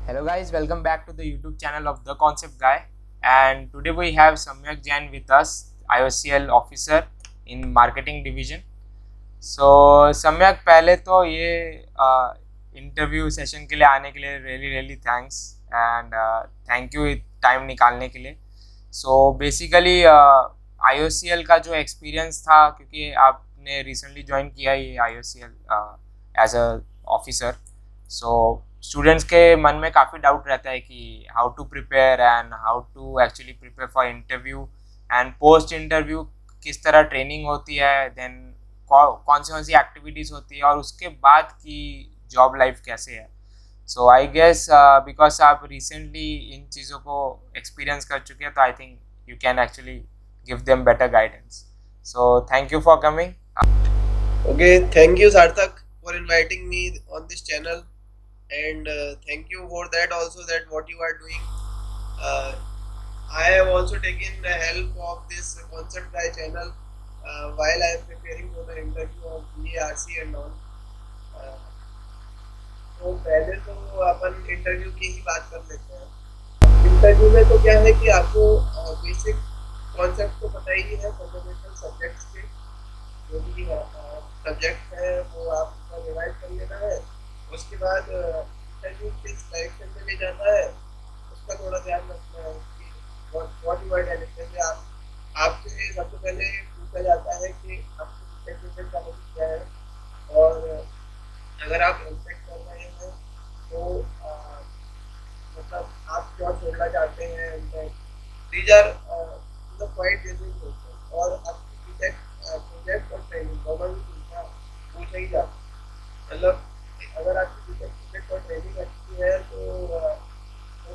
Hello guys, welcome back to the YouTube channel of The Concept Guy. And today we have Samyak Jain with us, IOCL officer in marketing division. So सम्यक पहले तो ये interview session के लिए आने के लिए really thanks and thank you time निकालने के लिए. सो बेसिकली IOCL का जो एक्सपीरियंस था, क्योंकि आपने रिसेंटली ज्वाइन किया ये IOCL as a officer, so students के मन में काफ़ी डाउट रहता है कि how to prepare and how to actually prepare for interview and post interview किस तरह ट्रेनिंग होती है, देन कौन सी एक्टिविटीज़ होती है और उसके बाद की जॉब लाइफ कैसे है. सो आई गेस बिकॉज आप रिसेंटली इन चीज़ों को एक्सपीरियंस कर चुके हैं, तो I think you can actually give them better guidance. So thank you for coming. Okay, thank you Sarthak for inviting me on this channel, and thank you for that also that what you are doing. Uh, I have also taken the help of this Concept Guy channel while I am preparing for the interview of BARC and all. Uh, तो पहले तो अपन interview की ही बात कर लेते हैं. Interview में तो क्या है कि आपको बेसिक कॉन्सेप्ट तो पता ही है फंडामेंटल सब्जेक्ट्स के, जो भी सब्जेक्ट है वो आपका रिवाइज कर लेना है. उसके बाद इंटरव्यू किस डायरेक्शन में ले जाना है उसका थोड़ा ध्यान रखना है कि व्हाट यू आर टेलिंग. आपसे सबसे पहले पूछा जाता है कि आपकी टेक्निकल नॉलेज क्या है, और अगर आप इंस्पेक्ट कर रहे हैं तो मतलब आप क्या छोड़ना चाहते हैं. These are the quite basic question. और आपकी बीटेक प्रोजेक्ट और ट्रेनिंग दोनों भी पूछा ही जाता है. मतलब अगर आपकी बीटेक प्रोजेक्ट और ट्रेनिंग अच्छी है तो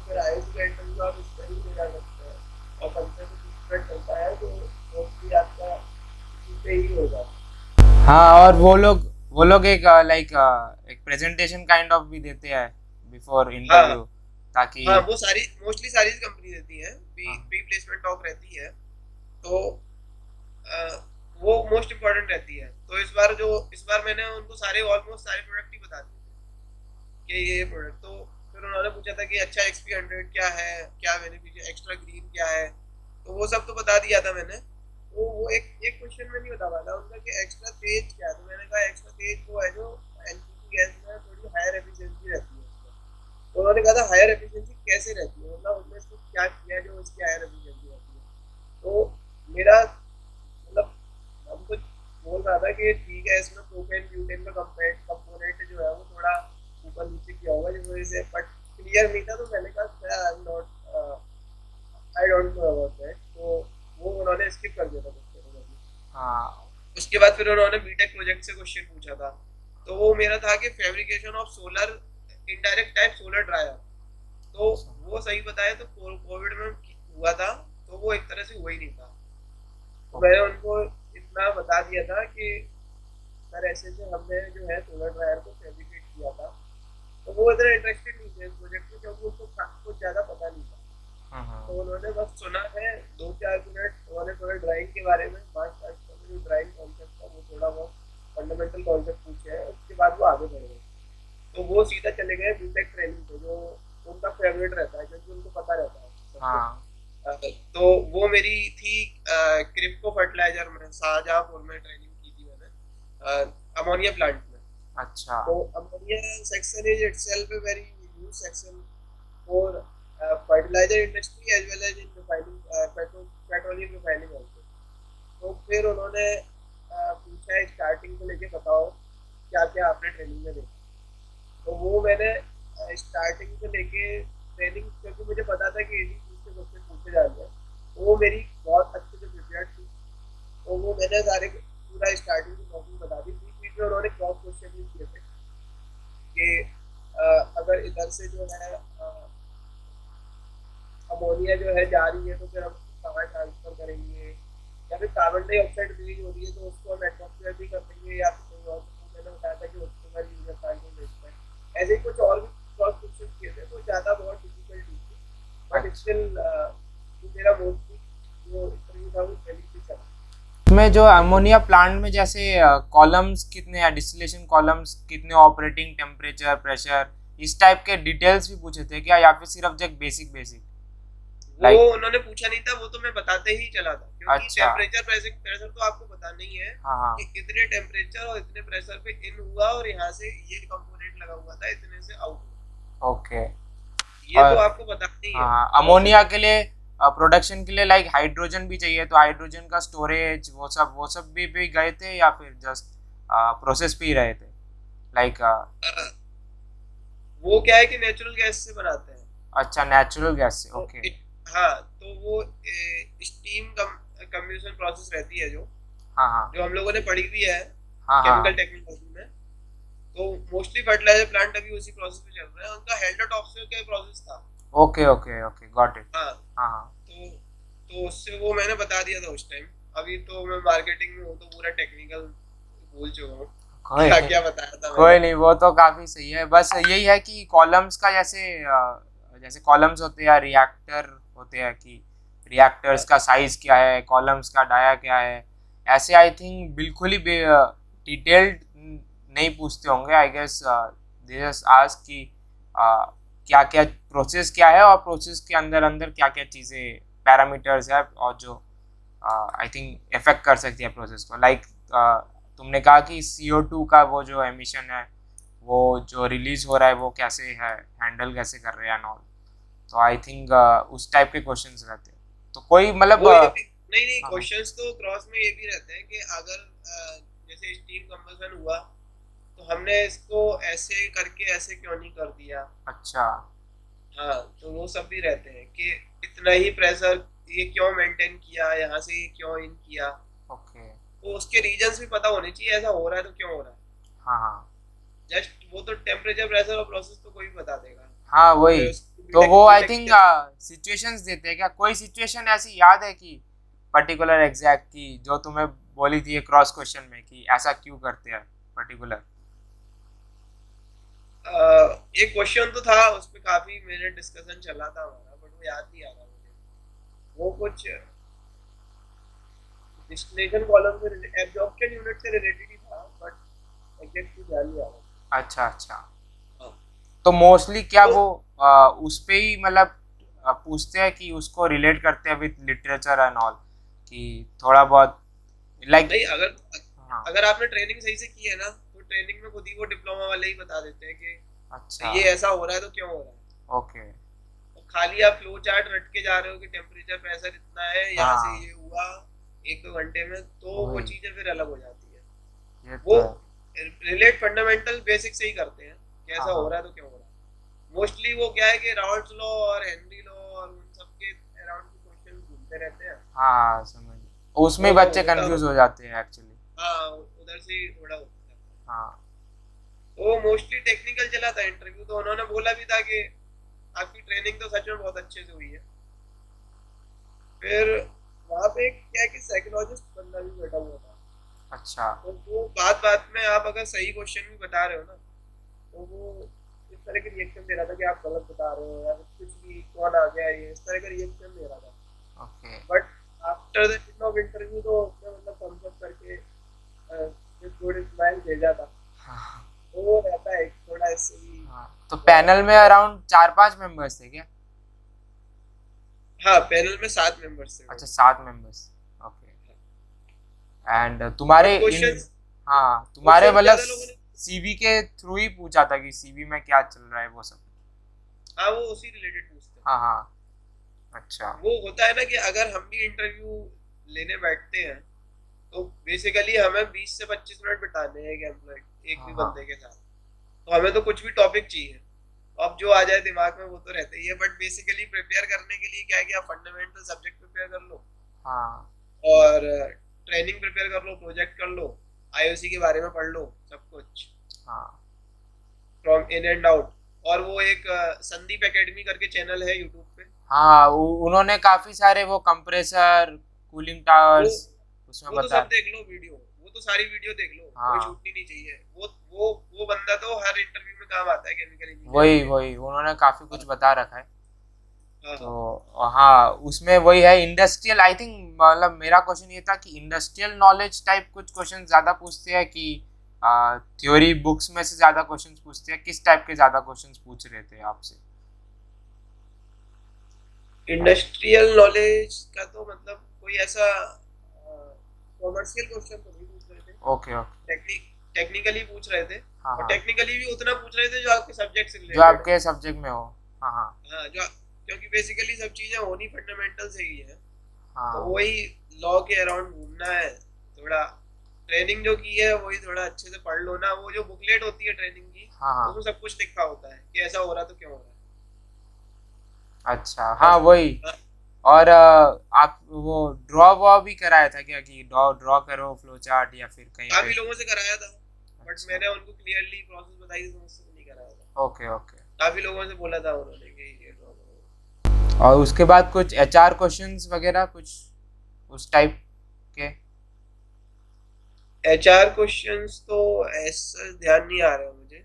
फिर आईआईटी का इंटरव्यू आप इस तरीके से जा सकते हैं, और 15 से 20 मिनट चलता है तो मोस्टली आपका इसी पे ही होगा. हाँ, और वो लोग एक एक प्रेजेंटेशन काइंड ऑफ भी देते हैं बिफोर हाँ इंटरव्यू, ताकि हाँ, वो सारी मोस्टली सारी कंपनी देती है. हाँ. प्री प्लेसमेंट टॉक रहती है, तो वो मोस्ट इम्पोर्टेंट रहती है. तो इस बार मैंने उनको ऑलमोस्ट सारे प्रोडक्ट ही बता दिए कि ये प्रोडक्ट. तो फिर उन्होंने पूछा था कि अच्छा XP100 क्या है, क्या बेनिफिट, एक्स्ट्रा ग्रीन क्या है, तो वो सब तो बता दिया था मैंने. तो वो एक एक क्वेश्चन में नहीं बता पाया उनका कि एक्स्ट्रा तेज क्या है. तो मैंने कहा एक्स्ट्रा तेज वो है जो एलपीजी गैस में थोड़ी हायर एफिशिएंसी रहती है उसमें. तो उन्होंने कहा था हायर एफिशिएंसी कैसे रहती है, मतलब उनने से क्या किया जो उसकी हायर एफिशिएंसी रहती है. तो मेरा मतलब हमको बोल रहा था कि ठीक है इसमें प्रोपेन ब्यूटेन का कंपोनेंट जो है वो थोड़ा ऊपर नीचे किया होगा जिस वजह से, बट क्लियर नहीं था. तो मैंने कहा I am not I don't know about that. तो वो उन्होंने स्किप कर दिया था क्वेश्चन. हाँ. उसके बाद फिर उन्होंने बीटेक प्रोजेक्ट से क्वेश्चन पूछा था. तो वो मेरा था कि fabrication of solar indirect type solar dryer. तो वो सही बताया तो कोविड में हुआ था, तो वो एक तरह से हुआ ही नहीं था. तो मैंने उनको इतना बता दिया था कि सर ऐसे से हमने जो है सोलर ड्रायर को फैब्रिकेट किया था. तो वो इतना इंटरेस्टेड नहीं थे इस प्रोजेक्ट में क्योंकि उनको कुछ ज़्यादा पता नहीं था. तो उन्होंने बस सुना है 2-4 मिनट, उन्होंने थोड़ा ड्राइंग के बारे में जो ड्राइंग कॉन्सेप्ट था वो थोड़ा बहुत फंडामेंटल कॉन्सेप्ट पूछे हैं. उसके बाद वो आगे बढ़ गए. तो वो सीधा चले गए बीटेक ट्रेनिंग पे, जो उनका फेवरेट रहता है क्योंकि उनको पता रहता है. हाँ. तो वो मेरी थी क्रिप्को फर्टिलाइजर में शाहजहांपुर में ट्रेनिंग की थी मैंने, अमोनिया प्लांट में. अच्छा. तो ammonia section is itself a very huge section for fertilizer industry as well as in refining, petroleum refining also. तो फिर उन्होंने पूछा स्टार्टिंग से लेके बताओ क्या क्या आपने ट्रेनिंग में देखा. तो वो मैंने स्टार्टिंग से लेके ट्रेनिंग, क्योंकि मुझे पता था कि इसी चीज़ से क्वेश्चन पूछे जाते हैं, तो वो मेरी बहुत अच्छे से प्रिपेयर्ड थी. तो वो मैंने सारे पूरा स्टार्टिंग की टॉपिक बता दी. बीच में उन्होंने क्रॉस क्वेश्चन भी किए थे कि अगर इधर से जो है अमोनिया जो है जा रही है तो फिर हम कहाँ ट्रांसफर करेंगे, या फिर कार्बन डाइऑक्साइड रिलीज हो रही है तो उसको हम एटमॉस्फेयर भी कर देंगे या फिर कहीं और. मैंने बताया था कि उसको मैं यूजर प्लांट में. ऐसे ही कुछ और भी क्रॉस क्वेश्चन किए थे, तो ज़्यादा बहुत डिफिकल्ट नहीं थे, बट स्टिल मेरा मोस्टली जो इंटरव्यू था वो ट्रेनिंग से चला. में जो अमोनिया प्लांट में जैसे कॉलम्स कितने या डिस्टिलेशन कॉलम्स कितने, ऑपरेटिंग टेम्परेचर, प्रेशर, इस टाइप के डिटेल्स भी पूछे थे क्या, या फिर सिर्फ जस्ट बेसिक बेसिक? वो लाइक उन्होंने पूछा नहीं था, वो तो मैं बताते ही चला था, क्योंकि अच्छा, टेम्परेचर प्रेशर प्रेशर तो आपको पता नहीं है हाँ हाँ, कि इतने टेम्परेचर और इतने प्रेशर पे इन हुआ और यहाँ से ये कंपोनेंट लगा हुआ था, इतने से आउट हुआ, ओके। ये तो और आपको पता नहीं है हाँ, प्रोसेस। अमोनिया के लिए प्रोडक्शन के लिए लाइक हाइड्रोजन भी चाहिए, तो हाइड्रोजन का स्टोरेज वो सब भी गए थे, या फिर जस्ट प्रोसेस पे ही रहे थे लाइक? वो क्या है कि नेचुरल गैस से बनाते हैं, अच्छा, नेचुरल गैस से, तो ओके। हाँ, तो वो स्टीम कम्बशन प्रोसेस रहती है जो हाँ हाँ, जो हम लोगों ने पढ़ी भी है हाँ केमिकल हाँ, टेक्नोलॉजी में। तो मोस्टली फर्टिलाइजर प्लांट अभी उसी प्रोसेस पे चल रहे हैं, उनका हेल्डर टॉक्सियो का प्रोसेस था। Okay okay okay, got it. हाँ, हाँ हाँ, तो उससे वो मैंने बता दिया था उस टाइम। अभी तो मैं मार्केटिंग में हूँ तो पूरा टेक्निकल भूल चुका हूँ कोई क्या नहीं, क्या बताया था मैंने। कोई नहीं, वो तो काफी सही है। बस यही है कि कॉलम्स का जैसे जैसे कॉलम्स होते हैं, रिएक्टर होते हैं, कि रिएक्टर्स हाँ, का साइज क्या है, कॉलम्स का डाया क्या है, ऐसे आई थिंक बिल्कुल ही डिटेल्ड नहीं पूछते होंगे। I guess they just ask कि क्या क्या प्रोसेस क्या है, और प्रोसेस के अंदर अंदर क्या क्या चीज़ें पैरामीटर्स है, और जो आई थिंक इफेक्ट कर सकती है प्रोसेस को। लाइक तुमने कहा कि CO2 का वो जो एमिशन है, वो जो रिलीज हो रहा है, वो कैसे है, हैंडल कैसे कर रहे हैं एंड ऑल। तो आई थिंक उस टाइप के क्वेश्चंस रहते हैं। तो कोई मतलब वो ये भी नहीं नहीं, हाँ क्वेश्चंस तो क्रॉस में ये भी रहते हैं कि अगर जैसे स्टीम कंबशन हुआ तो हमने इसको ऐसे करके ऐसे क्यों नहीं कर दिया। अच्छा, हाँ, तो वो सब भी रहते हैं कि इतना ही प्रेशर ये क्यों मेंटेन किया, यहाँ से ये क्यों इन किया। ओके, तो उसके रीजंस भी पता होने चाहिए, ऐसा हो रहा है तो क्यों हो रहा है। हाँ हाँ जस्ट वो तो टेम्परेचर प्रेशर और प्रोसेस तो कोई भी बता देगा। हाँ, फिर वही। उसको तो वो आई बीटेक थिंक जैसे। सिचुएशंस देते हैं क्या, कोई सिचुएशन ऐसी याद है कि पर्टिकुलर एग्जैक्ट की, जो तुम्हें बोली थी क्रॉस क्वेश्चन में कि ऐसा क्यों करते हैं पर्टिकुलर? एक क्वेश्चन तो था उस पे काफी मेरे डिस्कशन चला था हमारा, बट वो याद नहीं आ रहा मुझे। वो कुछ डिस्टिलेशन कॉलम से एब्जॉर्प्शन यूनिट से रिलेटेड ही था, बट एग्जैक्टली ध्यान नहीं आ रहा। अच्छा अच्छा। हाँ, तो मोस्टली क्या तो वो उस पे ही मतलब पूछते हैं कि उसको रिलेट करते हैं विद लिटरेचर एंड ऑल, कि थोड़ा बहुत लाइक? नहीं, अगर हाँ, अगर आपने ट्रेनिंग सही से की है ना, तो ट्रेनिंग में खुद ही वो डिप्लोमा वाले ही बता देते हैं अच्छा, कि ये ऐसा हो रहा है तो क्यों हो रहा है। ओके, और खाली आप फ्लो चार्ट रट के जा रहे हो कि टेम्परेचर प्रेशर इतना है, यहाँ से हाँ, ये हुआ 1-2 घंटे में, तो वो वही, चीजें फिर अलग हो जाती है। ये वो तो है। रिलेट फंडामेंटल बेसिक से ही करते हैं कि हाँ ऐसा हो हाँ रहा है तो क्यों हो रहा है। मोस्टली वो क्या है कि राउल्ट्स लॉ और हेनरी लॉ और उन सब के अराउंड के क्वेश्चन घूमते रहते हैं। हाँ, समझ, उसमें वो बच्चे होता कंफ्यूज हो जाते हैं एक्चुअली। हाँ, उधर से ही थोड़ा होता है। हाँ, वो मोस्टली टेक्निकल चला था इंटरव्यू, तो उन्होंने बोला भी था कि आपकी ट्रेनिंग तो सच में बहुत अच्छे से हुई है। फिर वहाँ पे क्या है कि साइकोलॉजिस्ट बंदा भी बैठा हुआ था, अच्छा, तो वो बात बात में आप अगर सही क्वेश्चन भी बता रहे हो ना, तो वो इस तरह के रिएक्शन दे रहा था कि आप गलत बता रहे हो या कुछ भी, कौन आ गया, ये इस तरह का रिएक्शन दे रहा था। Okay, but after the end of interview तो उसने मतलब थम्स अप करके गुड स्माइल भेजा था। हाँ तो वो रहता है थोड़ा ऐसे ही। हाँ। तो पैनल में अराउंड 4-5 मेंबर्स थे क्या? हाँ, पैनल में 7 मेंबर्स थे अच्छा, टोटल। 7 members, okay. एंड तुम्हारे बट इन, क्वेश्चंस हाँ, तुम्हारे क्वेश्चंस मतलब ज्यादा लोगों ने। CV के थ्रू ही पूछा था कि CV में क्या चल रहा है वो सब? हाँ, वो उसी रिलेटेड पूछते हैं। हाँ हाँ, अच्छा, वो होता है ना कि अगर हम भी इंटरव्यू लेने बैठते हैं तो बेसिकली हमें 20 से 25 मिनट बिताने हैं एक एम्प्लॉय, एक हाँ भी हाँ बंदे के साथ। तो हमें तो कुछ भी टॉपिक चाहिए, अब जो आ जाए दिमाग में वो तो रहता ही है। बट बेसिकली प्रिपेयर करने के लिए क्या है कि आप फंडामेंटल सब्जेक्ट प्रिपेयर कर लो हाँ और ट्रेनिंग प्रिपेयर कर लो, प्रोजेक्ट कर लो, आईओसी के बारे में पढ़ लो, सब कुछ हाँ फ्रॉम इन एंड आउट। और वो एक संदीप एकेडमी करके चैनल है यूट्यूब पे। हाँ, उन्होंने काफी सारे वो कंप्रेसर, कूलिंग वो टावर्स उसमें वो तो बता। सब देख लो वीडियो, वो तो सारी वीडियो देख लो, कोई हाँ, छूटनी नहीं चाहिए। वो बंदा तो हर इंटरव्यू में काम आता है केमिकल इंजीनियरिंग वही में। वही उन्होंने काफी कुछ बता रखा है। हाँ हाँ तो हाँ, उसमें वही है इंडस्ट्रियल, आई थिंक मतलब मेरा क्वेश्चन ये था कि इंडस्ट्रियल नॉलेज टाइप कुछ क्वेश्चन ज्यादा पूछते हैं कि थ्योरी बुक्स में से ज़्यादा क्वेश्चंस पूछते हैं, किस टाइप के ज़्यादा क्वेश्चंस पूछ रहे थे आपसे? इंडस्ट्रियल नॉलेज का तो मतलब कोई ऐसा कॉमर्शियल क्वेश्चन तो नहीं पूछ रहे थे। Okay okay. टेक्निकली पूछ रहे थे, हाँ और हाँ, टेक्निकली भी उतना पूछ रहे थे जो आपके सब्जेक्ट से जो रिलेटेड हो। आपके सब्जेक्ट में हो। हाँ हाँ हाँ, जो क्योंकि बेसिकली सब चीजें होनी फंडामेंटल से ही है, तो हाँ वही लॉ के अराउंड घूमना है थोड़ा। ट्रेनिंग जो की है वही थोड़ा अच्छे से पढ़ लो ना, वो जो बुकलेट होती है ट्रेनिंग की, हाँ हाँ। उसमें सब कुछ लिखा होता है कि ऐसा हो रहा तो क्यों हो रहा अच्छा, है हाँ बस। वही। हाँ, और आप वो ड्रॉ वॉ भी कराया था क्या, कि ड्रॉ ड्रॉ करो फ्लो चार्ट या फिर कहीं पे? काफी लोगों से कराया था, बट अच्छा, मैंने उनको क्लियरली प्रोसेस बताई थी, तो मुझसे तो नहीं कराया था। Okay okay. काफी लोगों से बोला था उन्होंने कि ये ड्रॉ करो। और उसके बाद कुछ एचआर क्वेश्चंस वगैरह कुछ उस टाइप के? एचआर क्वेश्चंस तो ऐसा ध्यान नहीं आ रहा है मुझे।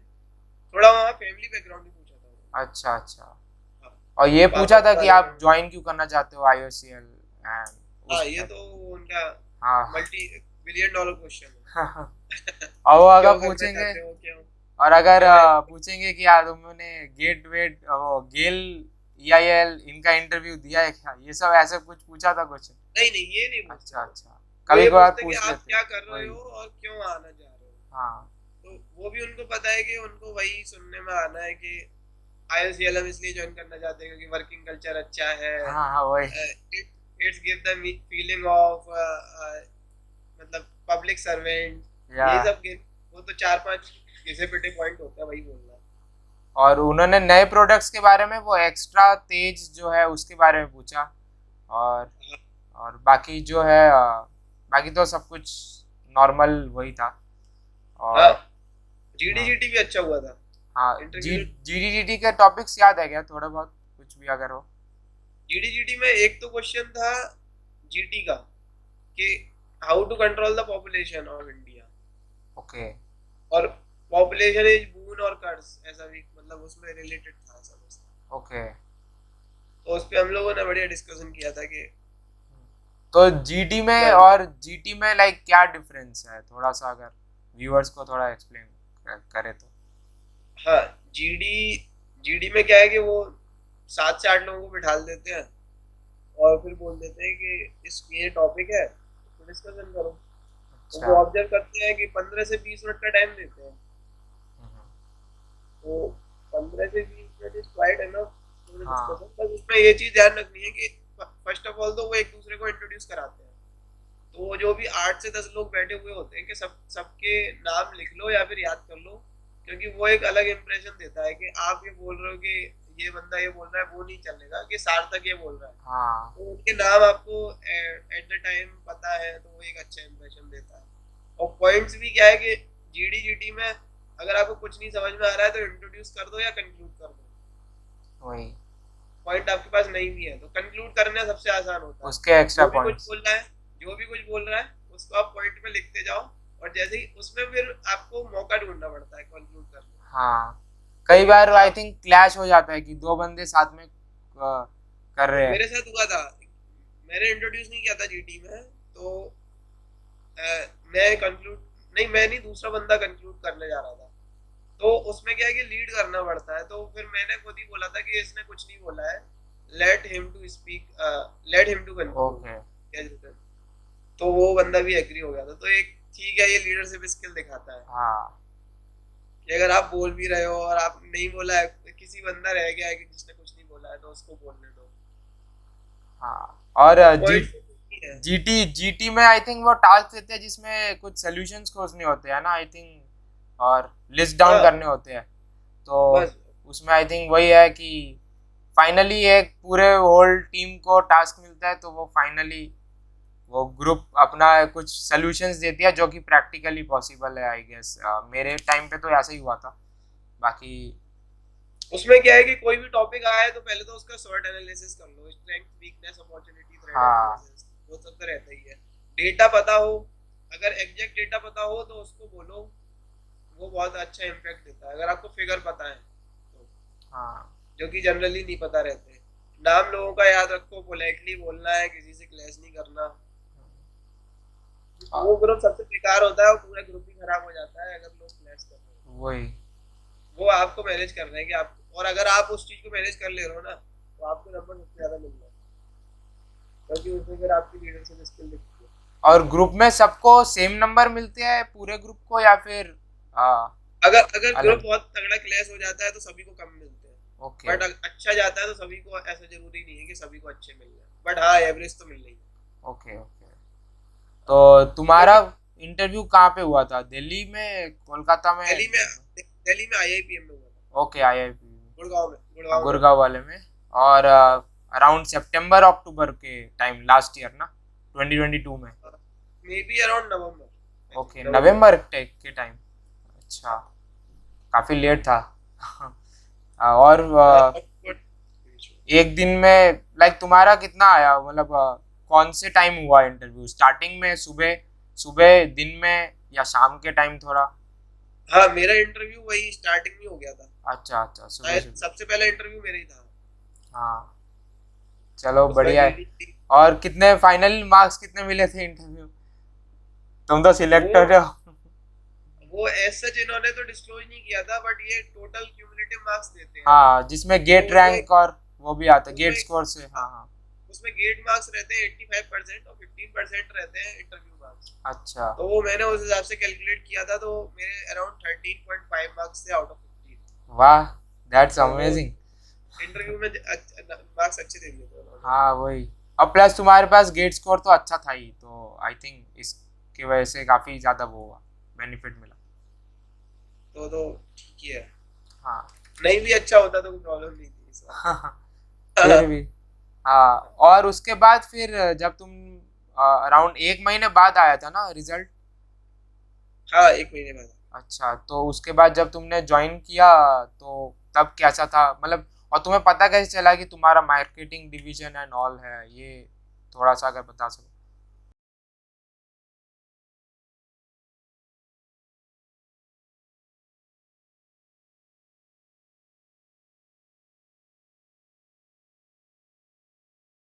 थोड़ा वहाँ फैमिली बैकग्राउंड भी पूछा था उन्होंने। अच्छा अच्छा। हाँ, और ये पापा पूछा था के कि बारे आप में। ज्वाइन क्यों करना चाहते हो आईओसीएल एंड हाँ, उस ये टाइप? तो उनका हाँ मल्टी बिलियन डॉलर क्वेश्चन हाँ। है। और वो अगर क्यों करना पूछेंगे, चाहते हो, क्यों और अगर क्यों है? पूछेंगे कि यार तुमने गेट वेट वो गेल ईआईएल इनका इंटरव्यू दिया है क्या, ये सब ऐसे कुछ पूछा था कुछ? नहीं नहीं, ये नहीं पूछते अच्छा वो। अच्छा, वो कभी ये कभार पूछते कि पूछ आप लेते क्या हैं। कर रहे वही, हो और क्यों आना चाह रहे हो। हाँ तो वो भी उनको पता है कि उनको वही सुनने में आना है कि आईओसीएल हम इसलिए ज्वाइन करना चाहते हैं क्योंकि वर्किंग कल्चर अच्छा है। हाँ हाँ वही। It's give the feeling of मतलब पब्लिक सर्वेंट। या यही सब वो तो चार पांच घिसे पिटे पॉइंट होता है, वही बोलना है। और उन्होंने नए प्रोडक्ट्स के बारे में, वो एक्स्ट्रा तेज जो है उसके बारे में पूछा। और और बाकी जो है बाकी तो सब कुछ नॉर्मल वही था। हाँ, और हाँ जीडीजीटी भी अच्छा हुआ था हाँ, इंटरव्यू। जीडीजीटी के टॉपिक्स याद है क्या थोड़ा बहुत, कुछ भी अगर हो? जीडीजीटी में एक तो क्वेश्चन था जीटी का कि how to control the population of India, okay और पॉपुलेशन इज बून और कर्स, ऐसा भी मतलब उसमें रिलेटेड था सब कुछ। ओके। तो उस पे हम लोगों ने बढ़िया डिस्कशन किया था कि तो जीटी में क्या। और जीटी में लाइक क्या डिफरेंस है, थोड़ा सा अगर व्यूअर्स को थोड़ा एक्सप्लेन करे तो? हाँ, जीडी जीडी में क्या है कि वो 7 से 8 लोगों को बिठा देते हैं और फिर बोल देते हैं कि इस ये टॉपिक है तो डिस्कशन करो। तो अच्छा। वो ऑब्जर्व करते हैं कि 15 से 20 मिनट का टाइम देते हैं। हम्म, तो 15 से 20 minute is quite enough for हाँ डिस्कशन। बस उसमें ये चीज ध्यान रखनी है कि फर्स्ट ऑफ ऑल तो वो एक दूसरे को इंट्रोड्यूस कराते हैं। तो वो जो भी 8 से 10 लोग बैठे हुए होते हैं कि सबके नाम लिख लो या फिर याद कर लो, क्योंकि वो एक अलग इंप्रेशन देता है कि आप ये बोल रहे हो कि ये बंदा ये बोल रहा है, वो नहीं चलेगा कि सार्थक ये बोल रहा है। हाँ तो उनके नाम आपको एट द टाइम पता है, तो वो एक अच्छा इंप्रेशन देता है। और पॉइंट्स भी क्या है कि जीडी जीटी में अगर आपको कुछ नहीं समझ में आ रहा है तो इंट्रोड्यूस कर दो या कंक्लूड कर दो। वही, पॉइंट आपके पास नहीं भी है तो कंक्लूड करना सबसे आसान होता है। उसके एक्स्ट्रा जो भी कुछ पॉइंट्स। बोल रहा है जो भी कुछ बोल रहा है उसको आप पॉइंट में लिखते जाओ, और जैसे ही उसमें फिर आपको मौका ढूंढना पड़ता है कंक्लूड करने का। हाँ, कई बार आई आप थिंक क्लैश हो जाता है कि दो बंदे साथ में कर रहे हैं। मेरे साथ हुआ था, मैंने इंट्रोड्यूस नहीं किया था जीटी में, तो मैं कंक्लूड मैं नहीं, दूसरा बंदा कंक्लूड करने जा रहा था। तो उसमें क्या है कि लीड करना पड़ता है, तो फिर मैंने खुद ही बोला था कि इसने कुछ नहीं बोला है, let him to speak, let him to okay. Conclude. तो वो बंदा भी एग्री हो गया था। तो एक ठीक है, ये लीडरशिप स्किल दिखाता है हाँ कि अगर आप बोल भी रहे हो और आप नहीं बोला है, किसी बंदा रह गया है कि जिसने कुछ नहीं बोला है, तो उसको बोलने दो। हाँ। और तो पॉइंट है। जीटी जीटी में आई थिंक वो टास्क देते हैं जिसमें कुछ सॉल्यूशंस खोजने होते हैं ना आई थिंक, और लिस्ट डाउन हाँ, करने होते हैं। तो बस उसमें आई थिंक वही है कि फाइनली एक पूरे होल टीम को टास्क मिलता है, तो वो फाइनली वो ग्रुप अपना कुछ सॉल्यूशंस देती है जो कि प्रैक्टिकली पॉसिबल है आई गेस। मेरे टाइम पे तो ऐसा ही हुआ था। बाकी उसमें क्या है कि कोई भी टॉपिक आया है तो पहले तो उसका शॉर्ट एनालिसिस कर लो, स्ट्रेंथ वीकनेस अपॉर्चुनिटी थ्रेट हाँ एनालिसिस, वो सब तो रहता ही है। डेटा पता हो, अगर एग्जैक्ट डेटा पता हो तो उसको बोलो, वो बहुत अच्छा इम्पैक्ट देता है। अगर आपको फिगर पता है तो, हाँ जो कि जनरली नहीं पता रहते। नाम लोगों का याद रखो, पोलाइटली बोलना है, किसी से क्लैश नहीं करना। वो ग्रुप सबसे बेकार होता है, वो पूरा ग्रुप ही खराब हो जाता है अगर लोग क्लैश कर रहे हैं। वही। वो आपको मैनेज करना है कि आप, और अगर आप उस चीज को मैनेज कर ले रहे हो ना, तो आपको नंबर सबसे ज्यादा मिल जाएगा, क्योंकि उसमें फिर आपकी लीडरशिप स्किल दिखती है। और ग्रुप में सबको सेम नंबर मिलते हैं पूरे ग्रुप को, या फिर अगर अगर ग्रुप अलग? बहुत तगड़ा क्लैश हो जाता है तो सभी को कम मिलते हैं, ओके बट अच्छा जाता है तो सभी को, ऐसा जरूरी नहीं है कि सभी को अच्छे मिल जाए, बट हाँ एवरेज तो मिल रही है। Okay okay. तो तुम्हारा क्योंकि इंटरव्यू कहाँ पे हुआ था, दिल्ली में, कोलकाता में? दिल्ली में आईआईपीएम में हुआ था। Okay, IIP. गुड़गांव में। गुड़गांव वाले में। और अराउंड सितंबर अक्टूबर के टाइम, लास्ट ईयर ना, 2022 में? May be around November. Okay, नवंबर के टाइम। अच्छा, काफी लेट था। और एक दिन में लाइक तुम्हारा कितना आया, मतलब कौन से टाइम हुआ इंटरव्यू, स्टार्टिंग में, सुबह सुबह, दिन में, या शाम के टाइम थोड़ा? हाँ मेरा इंटरव्यू वही स्टार्टिंग में हो गया था, अच्छा अच्छा, सुबह शायद सुबह। सबसे पहला इंटरव्यू मेरा ही था। हाँ, चलो उसका बढ़िया है। GD और कितने फाइनल मार्क्स कितने मिले थे इंटरव्यू? तुम तो वो सिलेक्टेड हो। वो ऐसा इन्होंने तो डिस्क्लोज नहीं किया था, बट ये टोटल क्यूमुलेटिव मार्क्स देते हैं। हाँ, जिसमें तो गेट उसमें रैंक और वो भी आता है, गेट उसमें स्कोर से। हाँ हाँ। उसमें गेट मार्क्स रहते हैं 85% और 15% रहते हैं इंटरव्यू मार्क्स। अच्छा, तो वो मैंने उस हिसाब से कैलकुलेट किया था, तो मेरे अराउंड 13.5 मार्क्स थे आउट ऑफ 15। वाह, दैट्स तो वो अमेजिंग। इंटरव्यू में मार्क्स अच्छे दे दिए थे उन्होंने। हाँ वही। और प्लस तुम्हारे पास गेट स्कोर तो अच्छा था ही, तो आई थिंक इसकी वजह से काफी ज्यादा वो हुआ, बेनिफिट मिला। तो ठीक ही है। हाँ। नहीं भी अच्छा होता तो कोई प्रॉब्लम नहीं थी इस बात। फिर भी। हाँ, और उसके बाद फिर जब तुम अराउंड एक महीने बाद आया था ना रिजल्ट? हाँ 1 महीने बाद। अच्छा, तो उसके बाद जब तुमने ज्वाइन किया, तो तब कैसा था, मतलब, और तुम्हें पता कैसे चला कि तुम्हारा मार्केटिंग डिवीजन एंड ऑल है ये? थोड़ा सा अगर बता सको।